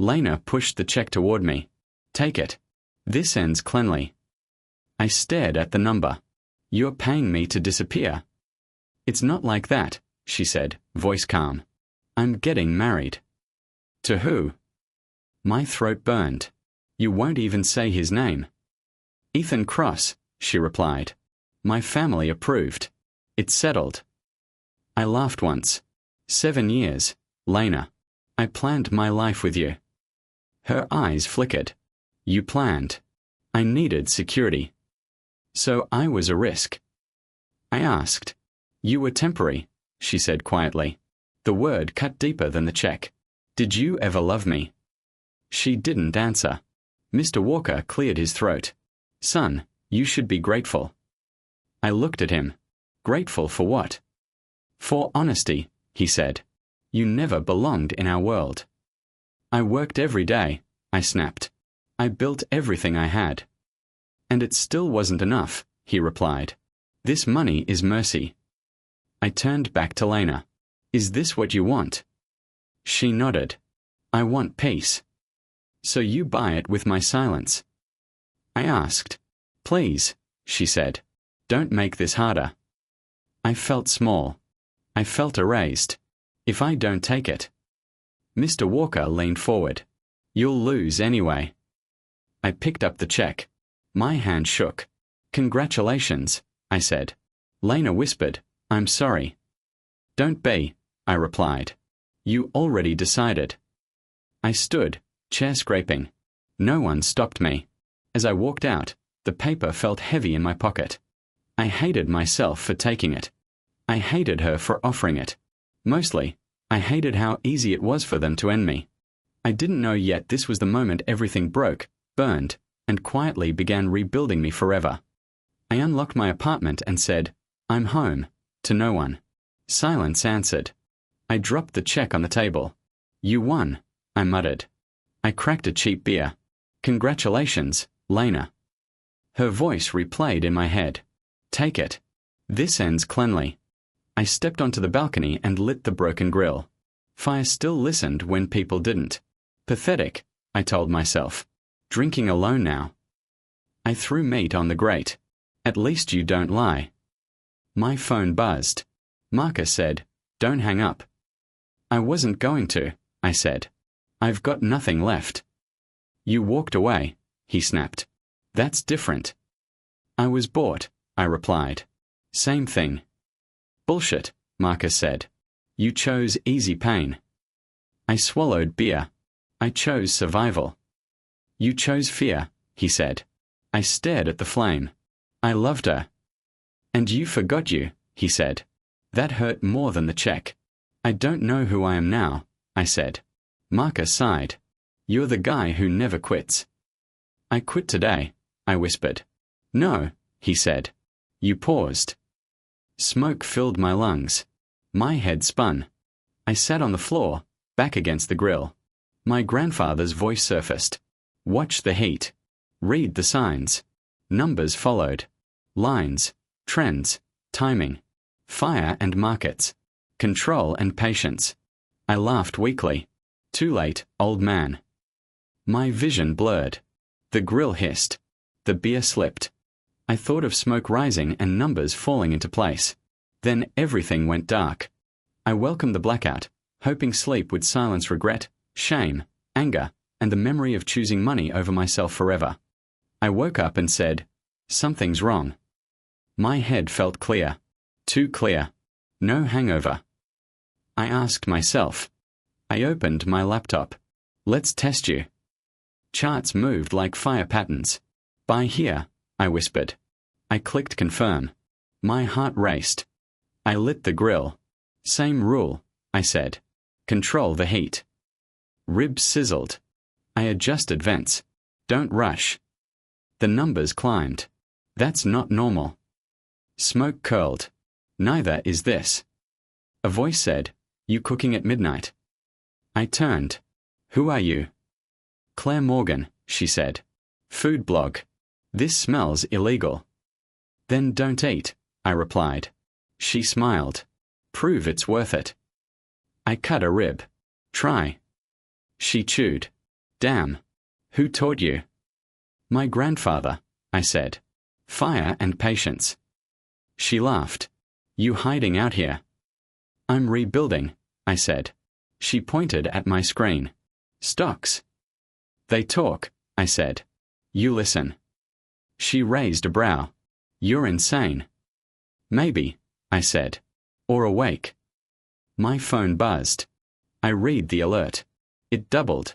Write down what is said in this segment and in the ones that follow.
Lena pushed the check toward me. Take it. This ends cleanly. I stared at the number. You're paying me to disappear. It's not like that, she said, voice calm. I'm getting married. To who? My throat burned. You won't even say his name. Ethan Cross, she replied. My family approved. It's settled. I laughed once. 7 years, Lena. I planned my life with you. Her eyes flickered. You planned. I needed security. So I was a risk. I asked. You were temporary, she said quietly. The word cut deeper than the check. Did you ever love me? She didn't answer. Mr. Walker cleared his throat. Son, you should be grateful. I looked at him. Grateful for what? For honesty, he said. You never belonged in our world. I worked every day, I snapped. I built everything I had. And it still wasn't enough, he replied. This money is mercy. I turned back to Lena. Is this what you want? She nodded. I want peace. So you buy it with my silence? I asked. Please, she said. Don't make this harder. I felt small. I felt erased. If I don't take it. Mr. Walker leaned forward. You'll lose anyway. I picked up the check. My hand shook. Congratulations, I said. Lena whispered, I'm sorry. Don't be, I replied. You already decided. I stood, chair scraping. No one stopped me. As I walked out, the paper felt heavy in my pocket. I hated myself for taking it. I hated her for offering it. Mostly, I hated how easy it was for them to end me. I didn't know yet this was the moment everything broke, burned, and quietly began rebuilding me forever. I unlocked my apartment and said, I'm home, to no one. Silence answered. I dropped the check on the table. You won, I muttered. I cracked a cheap beer. Congratulations, Lena. Her voice replayed in my head. Take it. This ends cleanly. I stepped onto the balcony and lit the broken grill. Fire still listened when people didn't. Pathetic, I told myself. Drinking alone now. I threw meat on the grate. At least you don't lie. My phone buzzed. Marcus said, Don't hang up. I wasn't going to, I said. I've got nothing left. You walked away, he snapped. That's different. I was bought, I replied. Same thing. Bullshit, Marcus said. You chose easy pain. I swallowed beer. I chose survival. You chose fear, he said. I stared at the flame. I loved her. And you forgot you, he said. That hurt more than the check. I don't know who I am now, I said. Marcus sighed. You're the guy who never quits. I quit today, I whispered. No, he said. You paused. Smoke filled my lungs. My head spun. I sat on the floor, back against the grill. My grandfather's voice surfaced. Watch the heat. Read the signs. Numbers followed. Lines, trends, timing. Fire and markets. Control and patience. I laughed weakly. Too late, old man. My vision blurred. The grill hissed. The beer slipped. I thought of smoke rising and numbers falling into place. Then everything went dark. I welcomed the blackout, hoping sleep would silence regret, shame, anger, and the memory of choosing money over myself forever. I woke up and said, Something's wrong. My head felt clear. Too clear. No hangover. I asked myself. I opened my laptop. Let's test you. Charts moved like fire patterns. Buy here, I whispered. I clicked confirm. My heart raced. I lit the grill. Same rule, I said. Control the heat. Ribs sizzled. I adjusted vents. Don't rush. The numbers climbed. That's not normal. Smoke curled. Neither is this. A voice said, You cooking at midnight? I turned. Who are you? Claire Morgan, she said. Food blog. This smells illegal. Then don't eat, I replied. She smiled. Prove it's worth it. I cut a rib. Try. She chewed. Damn. Who taught you? My grandfather, I said. Fire and patience. She laughed. You hiding out here? I'm rebuilding, I said. She pointed at my screen. Stocks. They talk, I said. You listen. She raised a brow. You're insane. Maybe, I said. Or awake. My phone buzzed. I read the alert. It doubled.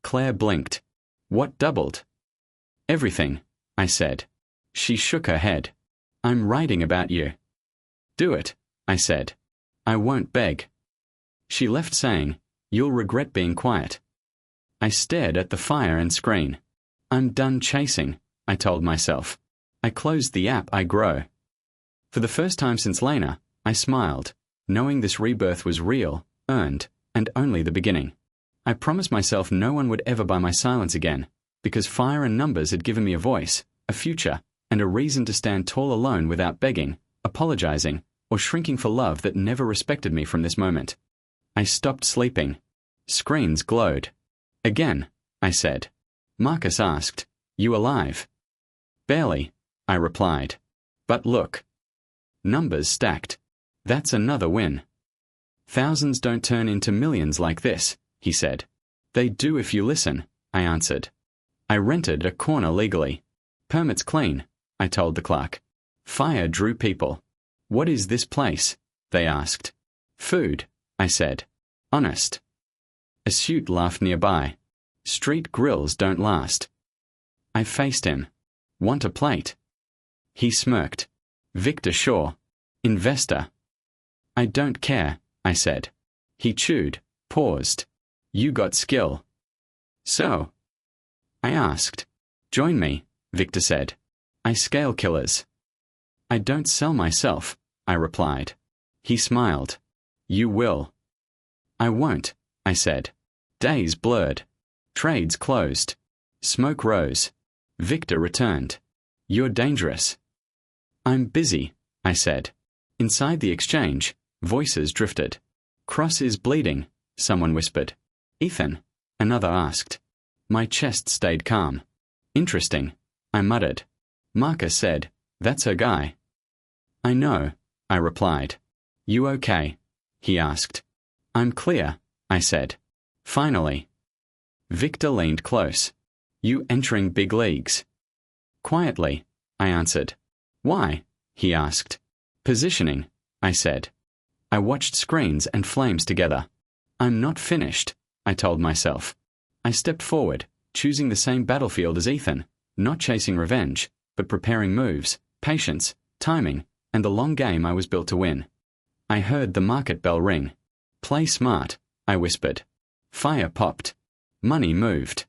Claire blinked. What doubled? Everything, I said. She shook her head. I'm writing about you. Do it, I said. I won't beg. She left saying, You'll regret being quiet. I stared at the fire and screen. I'm done chasing, I told myself. I closed the app I grow. For the first time since Lena, I smiled, knowing this rebirth was real, earned, and only the beginning. I promised myself no one would ever buy my silence again, because fire and numbers had given me a voice, a future, and a reason to stand tall alone without begging, apologizing, or shrinking for love that never respected me from this moment. I stopped sleeping. Screens glowed. Again, I said. Marcus asked, You alive? Barely, I replied. But look. Numbers stacked. That's another win. Thousands don't turn into millions like this, he said. They do if you listen, I answered. I rented a corner legally. Permits clean, I told the clerk. Fire drew people. What is this place? They asked. Food, I said. Honest. A suit laughed nearby. Street grills don't last. I faced him. Want a plate? He smirked. Victor Shaw. Investor. I don't care, I said. He chewed, paused. You got skill. So? I asked. Join me, Victor said. I scale killers. I don't sell myself, I replied. He smiled. You will. I won't, I said. Days blurred. Trades closed. Smoke rose. Victor returned. You're dangerous. I'm busy, I said. Inside the exchange, voices drifted. Cross is bleeding, someone whispered. Ethan, another asked. My chest stayed calm. Interesting, I muttered. Marcus said, That's her guy. I know, I replied. You okay? He asked. I'm clear, I said. Finally. Victor leaned close. You entering big leagues? Quietly, I answered. Why? He asked. Positioning, I said. I watched screens and flames together. I'm not finished, I told myself. I stepped forward, choosing the same battlefield as Ethan, not chasing revenge, but preparing moves, patience, timing, and the long game I was built to win. I heard the market bell ring. Play smart, I whispered. Fire popped. Money moved.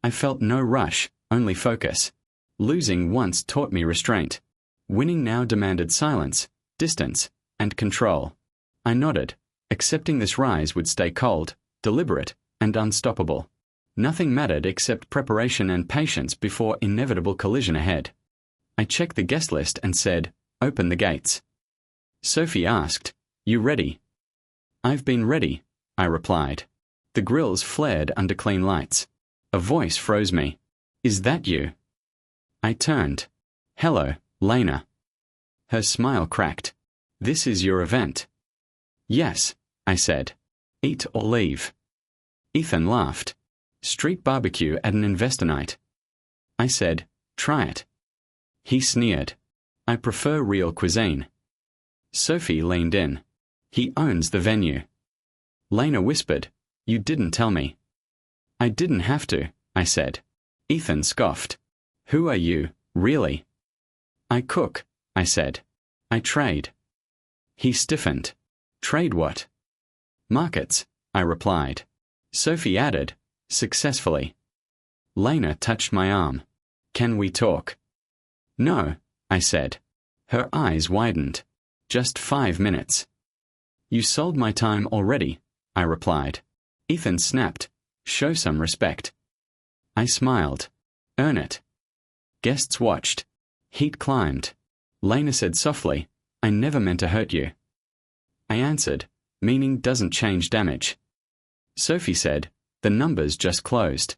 I felt no rush, only focus. Losing once taught me restraint. Winning now demanded silence, distance, and control. I nodded, accepting this rise would stay cold, deliberate, and unstoppable. Nothing mattered except preparation and patience before inevitable collision ahead. I checked the guest list and said, Open the gates. Sophie asked, You ready? I've been ready, I replied. The grills flared under clean lights. A voice froze me. Is that you? I turned. Hello, Lena. Her smile cracked. This is your event. Yes, I said. Eat or leave. Ethan laughed. Street barbecue at an investor night. I said, Try it. He sneered. I prefer real cuisine. Sophie leaned in. He owns the venue. Lena whispered, You didn't tell me. I didn't have to, I said. Ethan scoffed. Who are you, really? I cook, I said. I trade. He stiffened. Trade what? Markets, I replied. Sophie added, Successfully. Lena touched my arm. Can we talk? No, I said. Her eyes widened. Just 5 minutes. You sold my time already, I replied. Ethan snapped. Show some respect. I smiled. Earn it. Guests watched. Heat climbed. Lena said softly, I never meant to hurt you. I answered, Meaning doesn't change damage. Sophie said, The numbers just closed.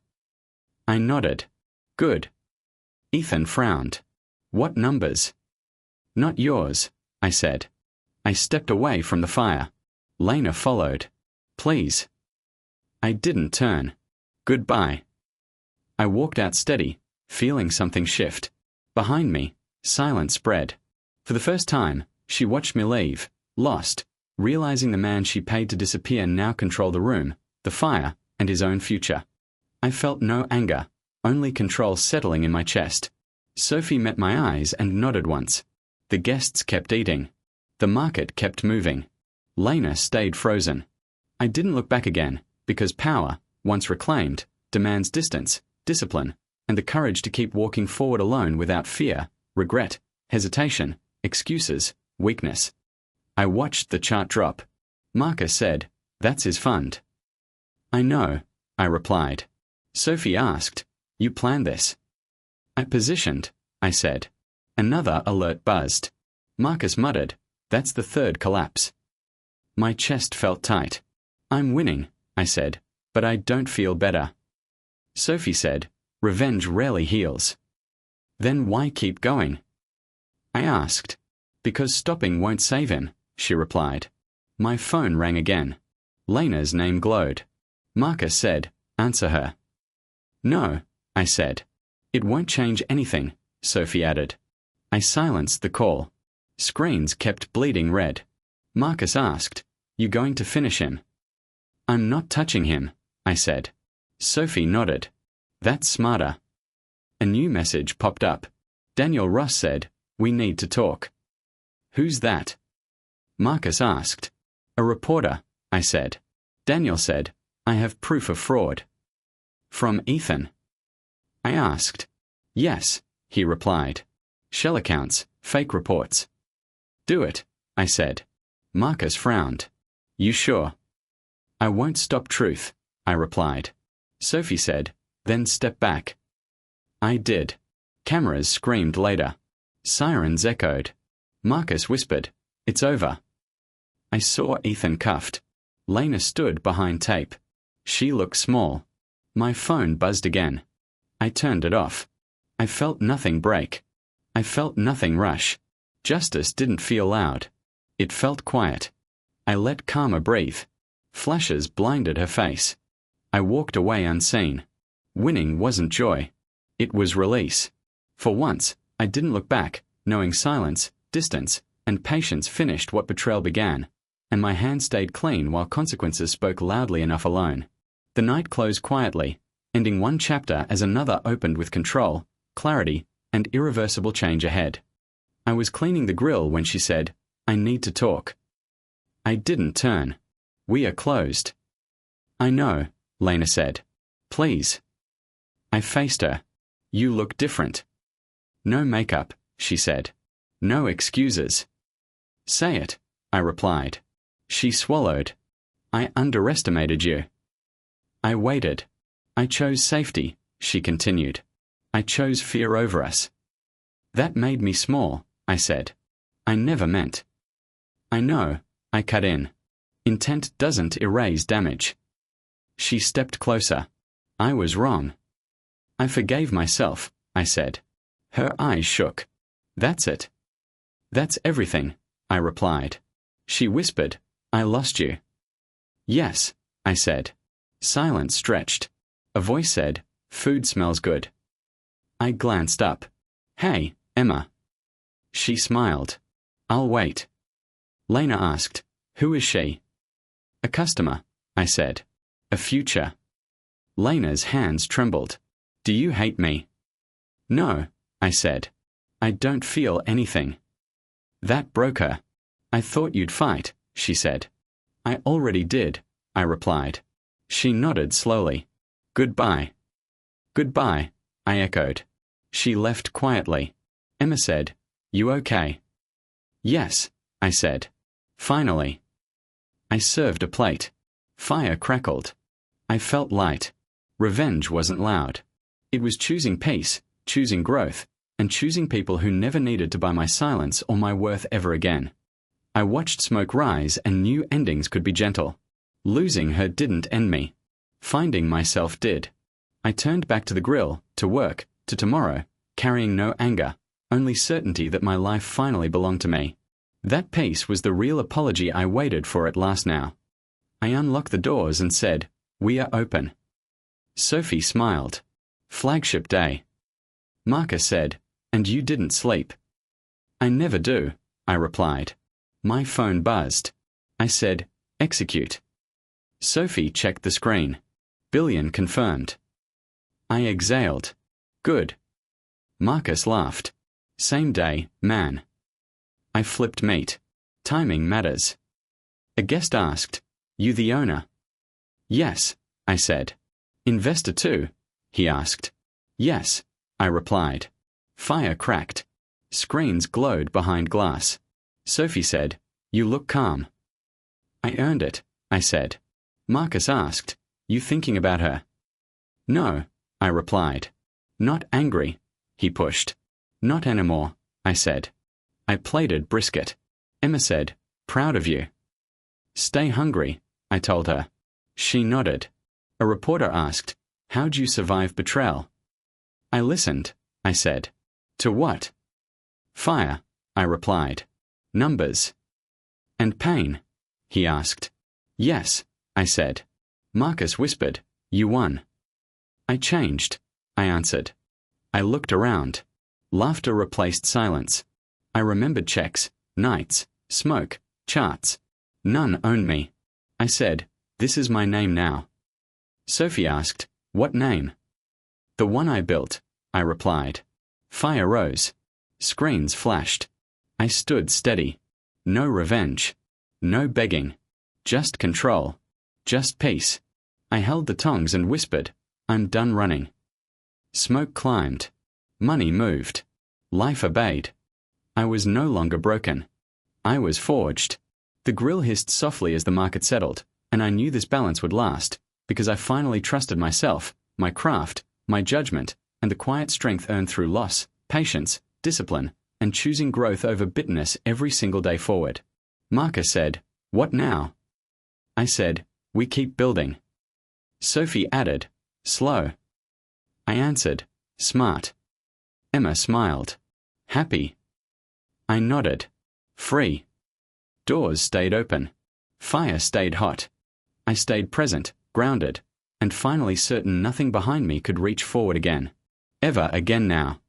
I nodded. Good. Ethan frowned. What numbers? Not yours, I said. I stepped away from the fire. Lena followed. Please. I didn't turn. Goodbye. I walked out steady, feeling something shift. Behind me, silence spread. For the first time, she watched me leave, lost, realizing the man she paid to disappear now controlled the room, the fire, and his own future. I felt no anger, only control settling in my chest. Sophie met my eyes and nodded once. The guests kept eating. The market kept moving. Lena stayed frozen. I didn't look back again, because power, once reclaimed, demands distance, discipline, and the courage to keep walking forward alone without fear, regret, hesitation, excuses, weakness. I watched the chart drop. Marcus said, "That's his fund." "I know," I replied. Sophie asked, "You planned this?" "I positioned," I said. Another alert buzzed. Marcus muttered, "That's the third collapse." My chest felt tight. "I'm winning," I said, "but I don't feel better." Sophie said, "Revenge rarely heals." "Then why keep going?" I asked. "Because stopping won't save him," she replied. My phone rang again. Lena's name glowed. Marcus said, "Answer her." "No," I said. "It won't change anything," Sophie added. I silenced the call. Screens kept bleeding red. Marcus asked, "You going to finish him?" "I'm not touching him," I said. Sophie nodded. "That's smarter." A new message popped up. Daniel Ross said, "We need to talk." "Who's that?" Marcus asked. "A reporter," I said. Daniel said, "I have proof of fraud." "From Ethan?" I asked. "Yes," he replied. "Shell accounts, fake reports." "Do it," I said. Marcus frowned. "You sure?" "I won't stop truth," I replied. Sophie said, "Then step back." I did. Cameras screamed later. Sirens echoed. Marcus whispered, "It's over." I saw Ethan cuffed. Lena stood behind tape. She looked small. My phone buzzed again. I turned it off. I felt nothing break. I felt nothing rush. Justice didn't feel loud. It felt quiet. I let Karma breathe. Flashes blinded her face. I walked away unseen. Winning wasn't joy. It was release. For once, I didn't look back, knowing silence, distance, and patience finished what betrayal began, and my hand stayed clean while consequences spoke loudly enough alone. The night closed quietly, ending one chapter as another opened with control, clarity, and irreversible change ahead. I was cleaning the grill when she said, "I need to talk." I didn't turn. "We are closed." "I know," Lena said. "Please." I faced her. "You look different." "No makeup," she said. "No excuses." "Say it," I replied. She swallowed. "I underestimated you." I waited. "I chose safety," she continued. "I chose fear over us." "That made me small," I said. "I never meant." "I know," I cut in. "Intent doesn't erase damage." She stepped closer. "I was wrong." "I forgave myself," I said. Her eyes shook. "That's it." "That's everything," I replied. She whispered, "I lost you." "Yes," I said. Silence stretched. A voice said, "Food smells good." I glanced up. "Hey, Emma." She smiled. "I'll wait." Lena asked, "Who is she?" "A customer," I said. "A future." Lena's hands trembled. "Do you hate me?" "No," I said. "I don't feel anything." That broke her. "I thought you'd fight," she said. "I already did," I replied. She nodded slowly. "Goodbye." "Goodbye," I echoed. She left quietly. Emma said, "You okay?" "Yes," I said. "Finally." I served a plate. Fire crackled. I felt light. Revenge wasn't loud. It was choosing peace, choosing growth, and choosing people who never needed to buy my silence or my worth ever again. I watched smoke rise and knew endings could be gentle. Losing her didn't end me. Finding myself did. I turned back to the grill, to work, to tomorrow, carrying no anger, only certainty that my life finally belonged to me. That peace was the real apology I waited for at last now. I unlocked the doors and said, "We are open." Sophie smiled. Flagship day. Marcus said, "And you didn't sleep." "I never do," I replied. My phone buzzed. I said, "Execute." Sophie checked the screen. Billion confirmed. I exhaled. Good. Marcus laughed. Same day, man. I flipped meat. Timing matters. A guest asked, "You the owner?" "Yes," I said. "Investor too?" he asked. "Yes," I replied. Fire cracked. Screens glowed behind glass. Sophie said, "You look calm." "I earned it," I said. Marcus asked, "You thinking about her?" "No," I replied. "Not angry," he pushed. "Not anymore," I said. I plated brisket. Emma said, "Proud of you." "Stay hungry," I told her. She nodded. A reporter asked, "How'd you survive betrayal?" "I listened," I said. "To what?" "Fire," I replied. "Numbers." "And pain?" he asked. "Yes," I said. Marcus whispered, "You won." "I changed," I answered. I looked around. Laughter replaced silence. I remembered checks, nights, smoke, charts. None owned me. I said, "This is my name now." Sophie asked, "What name?" "The one I built," I replied. Fire rose. Screens flashed. I stood steady. No revenge. No begging. Just control. Just peace. I held the tongs and whispered, "I'm done running." Smoke climbed. Money moved. Life obeyed. I was no longer broken. I was forged. The grill hissed softly as the market settled, and I knew this balance would last, because I finally trusted myself, my craft, my judgment, and the quiet strength earned through loss, patience, discipline, and choosing growth over bitterness every single day forward. Marcus said, "What now?" I said, "We keep building." Sophie added, "Slow." I answered, "Smart." Emma smiled. "Happy." I nodded. Free. Doors stayed open. Fire stayed hot. I stayed present, grounded, and finally certain nothing behind me could reach forward again. Ever again now.